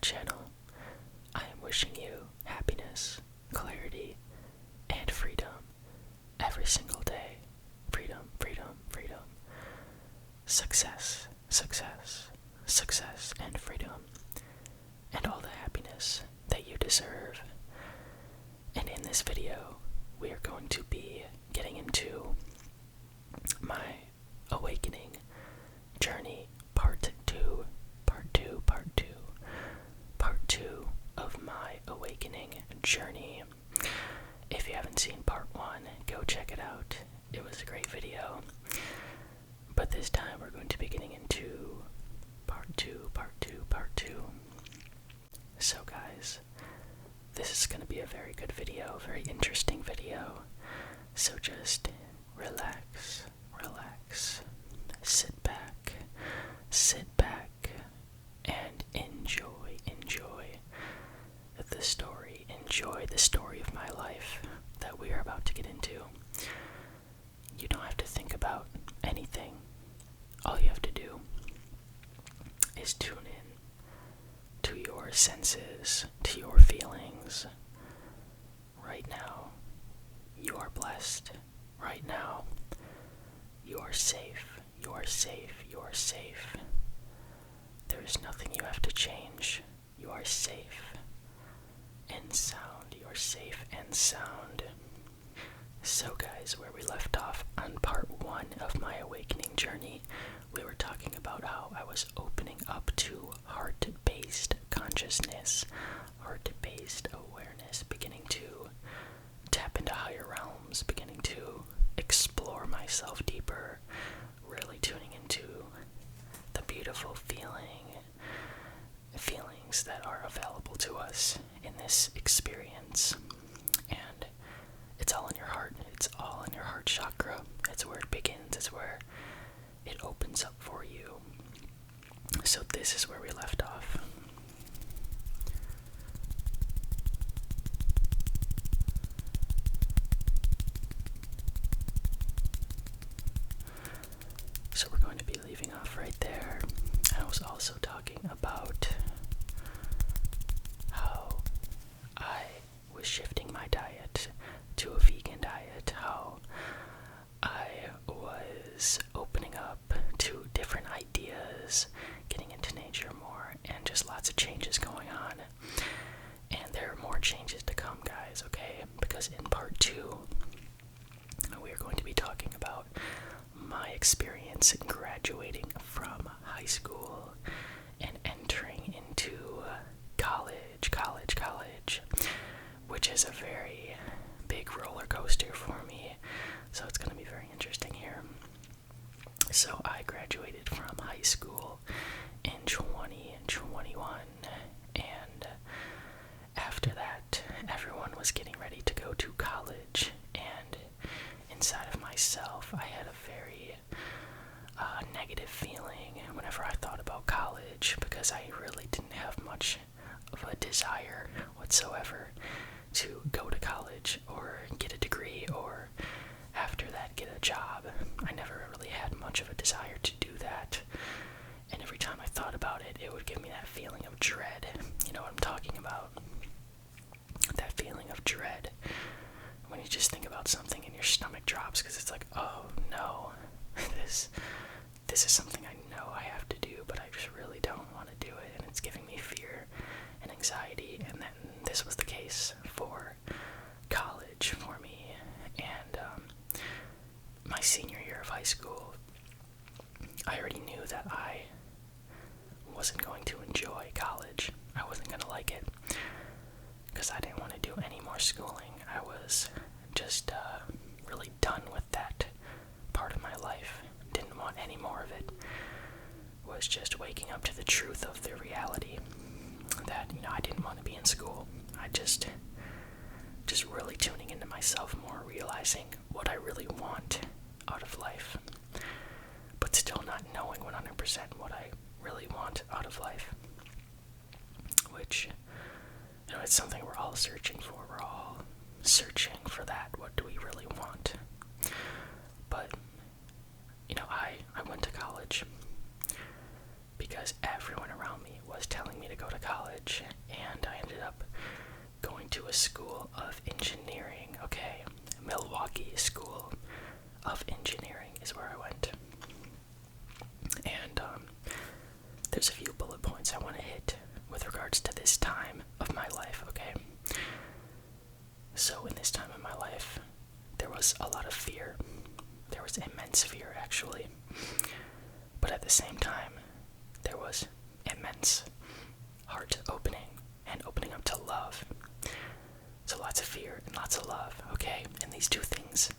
channel. I am wishing you happiness, clarity, and freedom every single day. Freedom, freedom, freedom. Success, success, success, and freedom. And all the happiness that you deserve. And in this video, we are going to be getting into my awakening journey, part two of my awakening journey. If you haven't seen part one, go check it out. It was a great video. But this time we're going to be getting into part two. So guys, this is going to be a very good video, very interesting video. So just relax, sit back, and enjoy the story of my life that we are about to get into. You don't have to think about anything. All you have to do is tune in to your senses, to your feelings. Right now, you are blessed. Right now, you are safe. You are safe. You are safe. There is nothing you have to change. You are safe and sound. You are safe and sound. So guys, where we left off on part one of my awakening journey, we were talking about how I was opening up to heart-based consciousness, heart-based awareness, beginning to tap into higher realms, beginning to explore myself deeper, really tuning into the beautiful feelings that are available to us in this experience. And it's all in your heart. It's all in your heart chakra. It's where it begins. It's where it opens up for you. So this is where we left off. So we're going to be leaving off right there. I was also talking about how I was shifting my diet to a vegan diet, how I was opening up to different ideas, getting into nature more, and just lots of changes going on. And there are more changes to come, guys, okay? Because in part two, we are going to be talking about my experience graduating from high school and entering into college, which is a very big roller coaster for me. So it's going to be very interesting here. So I graduated from high school in 2021, and after that, everyone was getting ready to go to college, and inside of myself, I had a very negative feeling whenever I thought about college, because I really didn't have much of a desire whatsoever to go to college or get a degree or after that get a job. I never really had much of a desire to do that, and every time I thought about it, it would give me that feeling of dread. You know what I'm talking about? That feeling of dread when you just think about something and your stomach drops, because it's like, oh no, this is something I know I have to do, but I just really don't want to do it, and it's giving me fear and anxiety. And then this was the case for college for me. And my senior year of high school, I already knew that I wasn't going to enjoy college. I wasn't going to like it, because I didn't want to do any more schooling. I was just really done with that part of my life. Didn't want any more of it. Was just waking up to the truth of the reality that, I didn't want to be in school. I just really tuning into myself more, realizing what I really want out of life, but still not knowing 100% what I really want out of life, which, it's something we're all searching for. We're all searching for that. What do we really want? But, I went to college because everyone around me was was telling me to go to college, and I ended up going to a school of engineering, okay? Milwaukee School of Engineering is where I went. And there's a few bullet points I want to hit with regards to this time of my life, okay? So in this time of my life, there was a lot of fear. There was immense fear, actually. But at the same time, there was immense heart opening and opening up to love. So lots of fear and lots of love, okay? And these two things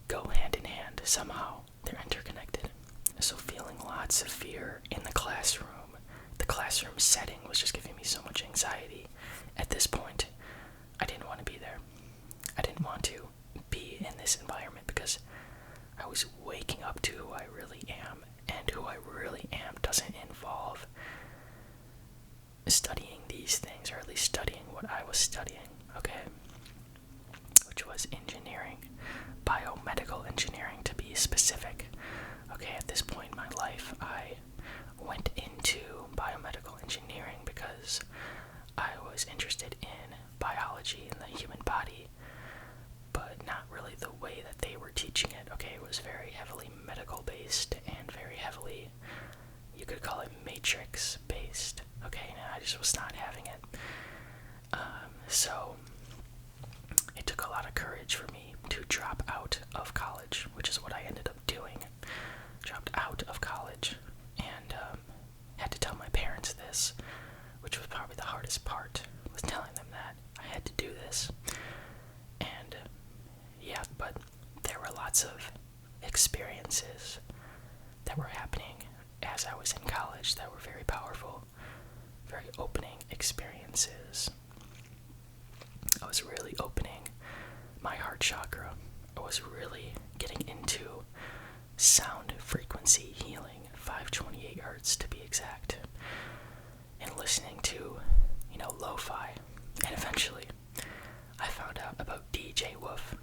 go hand in hand somehow. They're interconnected. So feeling lots of fear in the classroom setting was just giving me so much anxiety. At this point, I didn't want to be there. I didn't want to be in this environment because I was waking up to who I really am, and who I really am doesn't involve studying these things, or at least studying what I was studying, okay? Which was engineering, biomedical engineering to be specific. Okay, at this point in my life, I went into biomedical engineering because I was interested in biology and the human body, but not really the way that they were teaching it, okay? It was very heavily medical-based and very heavily, you could call it matrix-based, okay? And I just was not having it. So it took a lot of courage for me to drop out of college, which is what I ended up doing. Dropped out of college and had to tell my parents this, which was probably the hardest part, was telling them that I had to do this. And yeah, but there were lots of experiences that were happening as I was in college that were very powerful, very opening experiences. I was really opening my heart chakra. I was really getting into sound frequency healing, 528 hertz to be exact, and listening to, lo-fi. And eventually, I found out about DJ Wolf,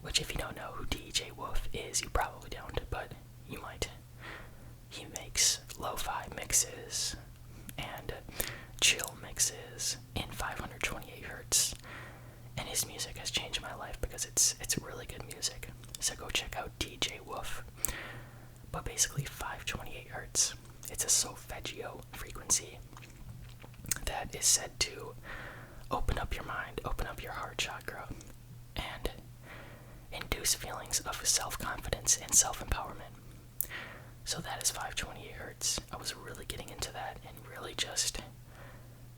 which if you don't know who DJ Wolf is, you probably don't, but you might. He makes lo-fi mixes and chill mixes in 528 hertz, and his music has changed my life because it's really good music. So go check out DJ Wolf. But basically 528 hertz, it's a solfeggio frequency that is said to open up your mind, open up your heart chakra, and induce feelings of self-confidence and self-empowerment. So that is 528 hertz. I was really getting into that and really just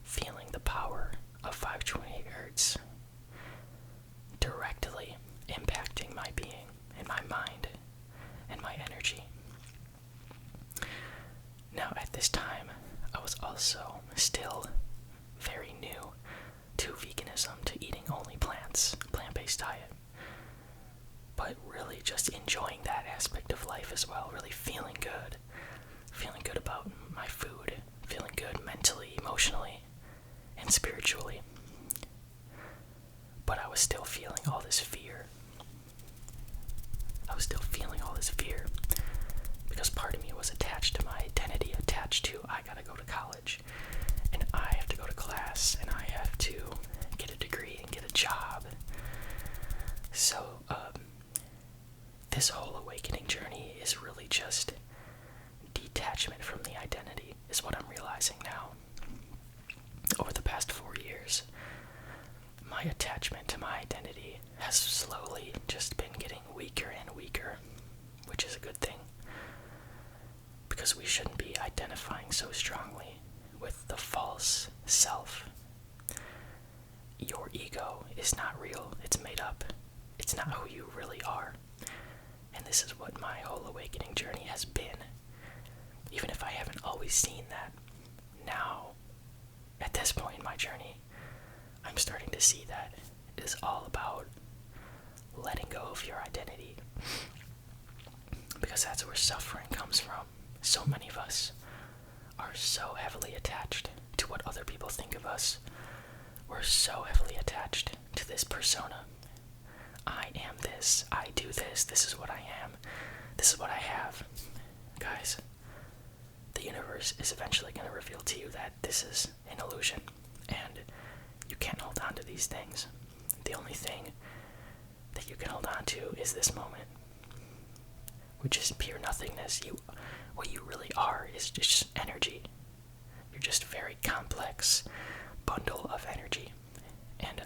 feeling the power of 528 hertz directly impacting my being and my mind and my energy. Now, at this time, I was also still very new to veganism, to eating only plants, plant-based diet, but really just enjoying that aspect of life as well, really feeling good about my food, feeling good mentally, emotionally, and spiritually. But I was still feeling all this fear. Because part of me was attached to my identity, attached to I gotta go to college, and I have to go to class, and I have to get a degree and get a job. So, this whole awakening journey is really just detachment from the identity, is what I'm realizing now. Over the past 4 years, my attachment to my identity has slowly just been getting weaker and weaker, which is a good thing, because we shouldn't be identifying so strongly with the false self. Your ego is not real, it's made up. It's not who you really are. And this is what my whole awakening journey has been. Even if I haven't always seen that, now, at this point in my journey, I'm starting to see that it is all about letting go of your identity. Because that's where suffering comes from. So many of us are so heavily attached to what other people think of us. We're so heavily attached to this persona. I am this, I do this is what I am, this is what I have. Guys, the universe universe is eventually going to reveal to you that this is an illusion, and you can't hold on to these things. The only thing that you can hold on to is this moment, which is pure nothingness. What you really are is just energy. You're just a very complex bundle of energy. And,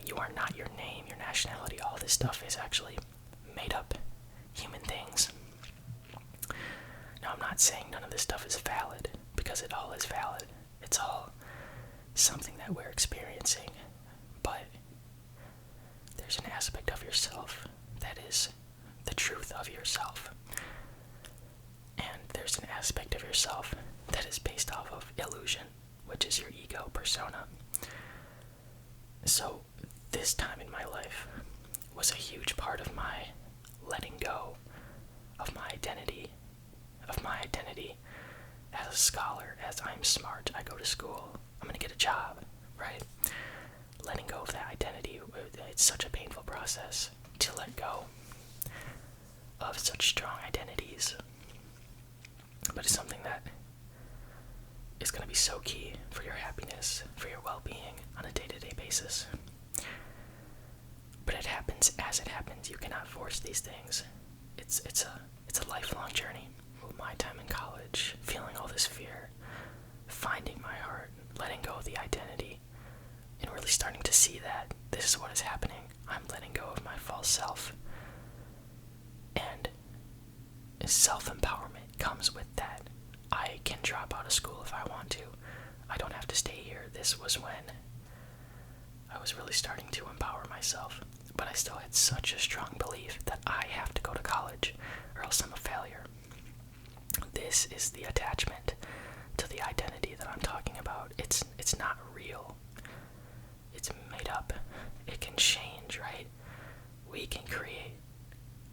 you are not your name, your nationality. All this stuff is actually made up human things. Now, I'm not saying none of this stuff is valid, because it all is valid. It's all something that we're experiencing. But there's an aspect of yourself that is the truth of yourself. And there's an aspect of yourself that is based off of illusion, which is your ego persona. So this time in my life was a huge part of my letting go of my identity, as a scholar, as I'm smart, I go to school, I'm gonna get a job, right? Letting go of that identity, it's such a painful process to let go of such strong identities. But it's something that is going to be so key for your happiness, for your well-being on a day-to-day basis. But it happens as it happens. You cannot force these things. It's a lifelong journey. My time in college, feeling all this fear, finding my heart, letting go of the identity, and really starting to see that this is what is happening. I'm letting go of my false self. And self-empowerment comes with that. I can drop out of school if I want to. I don't have to stay here. This was when I was really starting to empower myself. But I still had such a strong belief that I have to go to college or else I'm a failure. This is the attachment to the identity that I'm talking about. It's not real. It's made up. It can change, right? We can create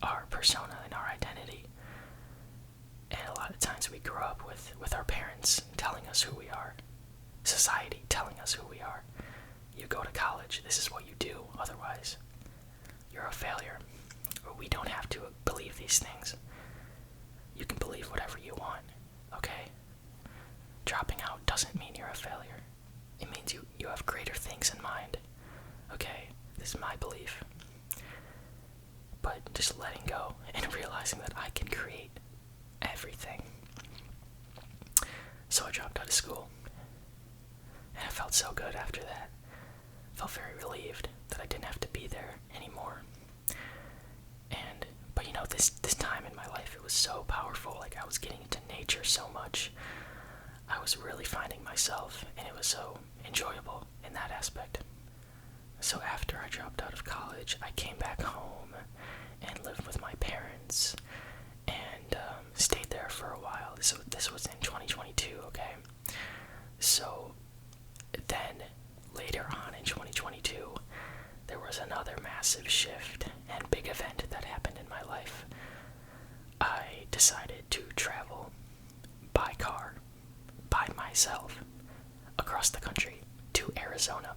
our persona and our identity. And a lot of times we grow up with our parents telling us who we are. Society telling us who we are. You go to college, this is what you do. Otherwise, you're a failure. We don't have to believe these things. You can believe whatever you want, okay? Dropping out doesn't mean you're a failure. It means you have greater things in mind, okay? This is my belief. But just letting go and realizing that I can create everything. So I dropped out of school. And I felt so good after that. I felt very relieved that I didn't have to be there anymore. But this time in my life, it was so powerful. Like, I was getting into nature so much. I was really finding myself, and it was so enjoyable in that aspect. So after I dropped out of college, I came back home and lived with my parents and stayed there for a while. So this was in 2022, okay? So then later on in 2022, there was another massive shift and big event that happened in my life. I decided to travel by car, by myself, across the country to Arizona.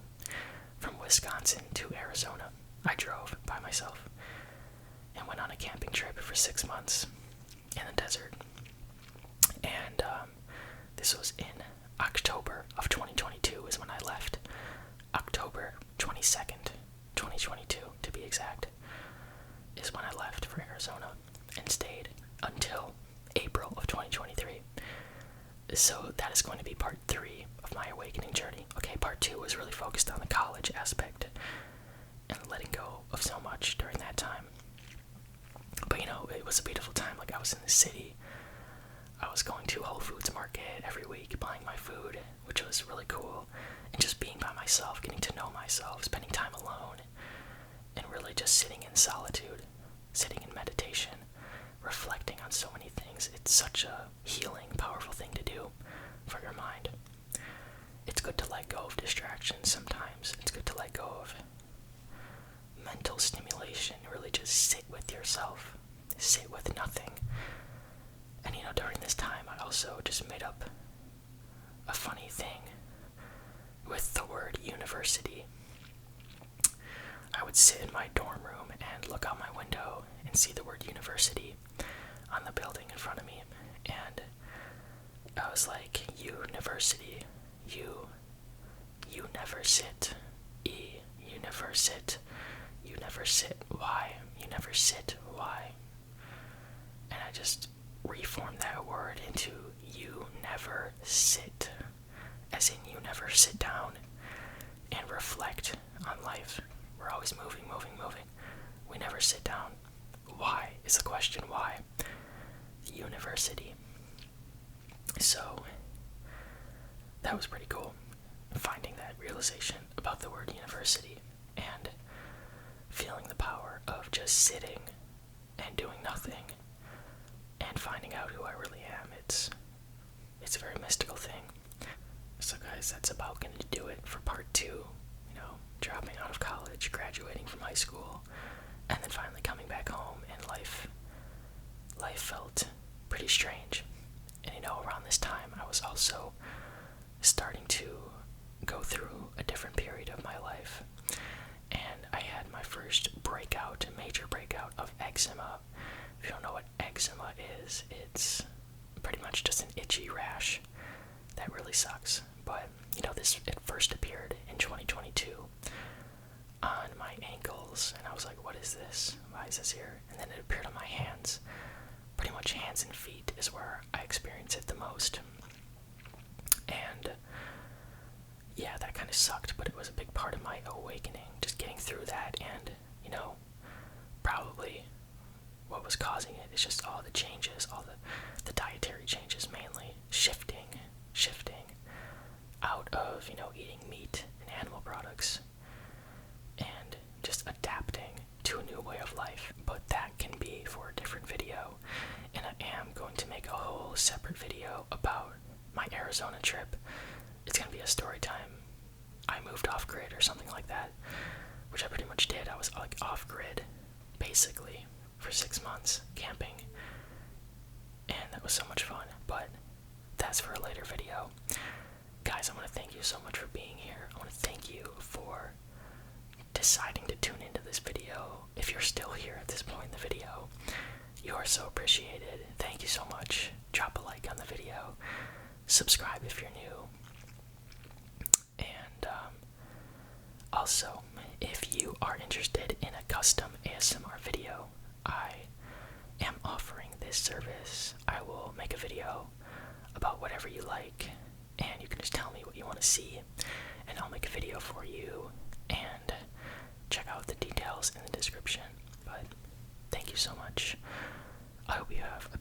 From Wisconsin to Arizona, I drove by myself and went on a camping trip for 6 months in the desert. And this was in October of 2022 is when I left. October 22nd, 2022 to be exact, is when I left for Arizona and stayed until April of 2023. So that is going to be part 3 of my awakening journey. Okay, part 2 was really focused on the college aspect and letting go of so much during that time. But it was a beautiful time. Like, I was in the city. I was going to Whole Foods Market every week, buying my food, which was really cool. And just being by myself, getting to know myself, spending time alone, and really just sitting in solitude, sitting in meditation, reflecting on so many things. It's such a healing, powerful thing to do for your mind. It's good to let go of distractions sometimes. It's good to let go of mental stimulation, really just sit with yourself, sit with nothing. And during this time, I also just made up a funny thing with the word university. I would sit in my dorm room and look out my window and see the word university on the building in front of me. And was like university, you never sit, you never sit, you never sit, why, you never sit, why, and I just reformed that word into you never sit, as in you never sit down and reflect on life. We're always moving, moving, moving. We never sit down. Why is the question, why? University. So, that was pretty cool, finding that realization about the word university, and feeling the power of just sitting and doing nothing, and finding out who I really am. It's a very mystical thing. So guys, that's about gonna do it for part 2. Dropping out of college, graduating from high school, and then finally coming back home, and life felt pretty strange. And around this time, I was also starting to go through a different period of my life, and I had my first major breakout of eczema. If you don't know what eczema is, it's pretty much just an itchy rash that really sucks. But it first appeared in 2022 on my ankles, and I was like, what is this? Why is this here? And then it appeared on my hands. Pretty much hands and feet is where I experience it the most. And yeah, that kind of sucked, but it was a big part of my awakening, just getting through that. And probably what was causing it is just all the changes, all the dietary changes, mainly shifting out of eating meat and animal products, and just adapting to a new way of life. But that can be for a different video, and I am going to make a whole separate video about my Arizona trip. It's gonna be a story time. I moved off grid or something like that, which I pretty much did. I was like off grid basically for 6 months camping, and that was so much fun. But that's for a later video. Guys, I want to thank you so much for being here. I want to thank you for deciding to tune into this video. If you're still here at this point in the video, you are so appreciated. Thank you so much. Drop a like on the video. Subscribe if you're new. And also, if you are interested in a custom ASMR video, I am offering this service. I will make a video about whatever you like, and you can just tell me what you want to see, and I'll make a video for you, and check out the details in the description. But thank you so much. I hope you have a